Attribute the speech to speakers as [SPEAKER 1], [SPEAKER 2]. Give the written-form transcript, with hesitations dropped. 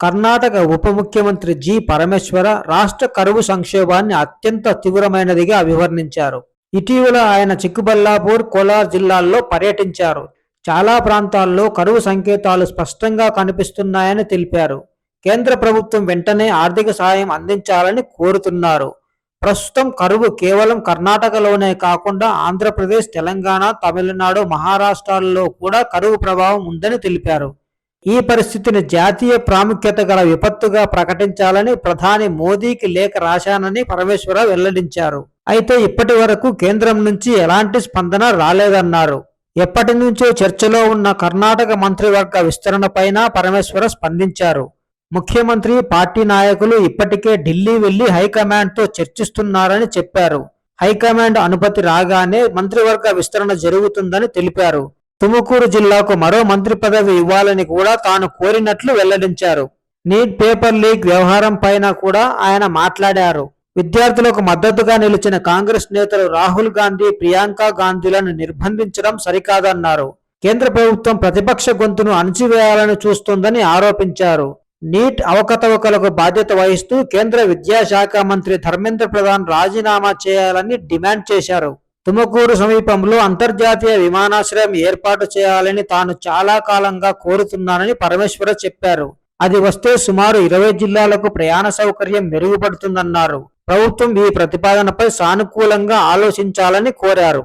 [SPEAKER 1] కర్ణాటక ఉప ముఖ్యమంత్రి జి పరమేశ్వర రాష్ట్ర కరువు సంక్షోభాన్ని అత్యంత తీవ్రమైనదిగా అభివర్ణించారు. ఇటీవల ఆయన చిక్కబల్లాపూర్, కోలార్ జిల్లాల్లో పర్యటించారు. చాలా ప్రాంతాల్లో కరువు సంకేతాలు స్పష్టంగా కనిపిస్తున్నాయని తెలిపారు. కేంద్ర ప్రభుత్వం వెంటనే ఆర్థిక సాయం అందించాలని కోరుతున్నారు. ప్రస్తుతం కరువు కేవలం కర్ణాటకలోనే కాకుండా ఆంధ్రప్రదేశ్, తెలంగాణ, తమిళనాడు, మహారాష్ట్రాల్లో కూడా కరువు ప్రభావం ఉందని తెలిపారు. ఈ పరిస్థితిని జాతీయ ప్రాముఖ్యత గల విపత్తుగా ప్రకటించాలని ప్రధాని మోదీకి లేఖ రాశానని పరమేశ్వర వెల్లడించారు. అయితే ఇప్పటి వరకు కేంద్రం నుంచి ఎలాంటి స్పందన రాలేదన్నారు. ఎప్పటి నుంచో చర్చలో ఉన్న కర్ణాటక మంత్రివర్గ విస్తరణపైన పరమేశ్వర స్పందించారు. ముఖ్యమంత్రి, పార్టీ నాయకులు ఇప్పటికే ఢిల్లీ వెళ్లి హైకమాండ్తో చర్చిస్తున్నారని చెప్పారు. హైకమాండ్ అనుమతి రాగానే మంత్రివర్గ విస్తరణ జరుగుతుందని తెలిపారు. తుముకూరు జిల్లాకు మరో మంత్రి పదవి ఇవ్వాలని కూడా తాను కోరినట్లు వెల్లడించారు. నీట్ పేపర్ లీక్ వ్యవహారం పైన కూడా ఆయన మాట్లాడారు. విద్యార్థులకు మద్దతుగా నిలిచిన కాంగ్రెస్ నేతలు రాహుల్ గాంధీ, ప్రియాంక గాంధీలను నిర్బంధించడం సరికాదన్నారు. కేంద్ర ప్రభుత్వం ప్రతిపక్ష గొంతును అణచివేయాలని చూస్తోందని ఆరోపించారు. నీట్ అవకతవకలకు బాధ్యత వహిస్తూ కేంద్ర విద్యాశాఖ మంత్రి ధర్మేంద్ర ప్రధాన్ రాజీనామా చేయాలని డిమాండ్ చేశారు. తుముకూరు సమీపంలో అంతర్జాతీయ విమానాశ్రయం ఏర్పాటు చేయాలని తాను చాలా కాలంగా కోరుతున్నానని పరమేశ్వర చెప్పారు. అది వస్తే సుమారు 20 జిల్లాలకు ప్రయాణ సౌకర్యం మెరుగుపడుతుందన్నారు. ప్రభుత్వం ఈ ప్రతిపాదనపై సానుకూలంగా ఆలోచించాలని కోరారు.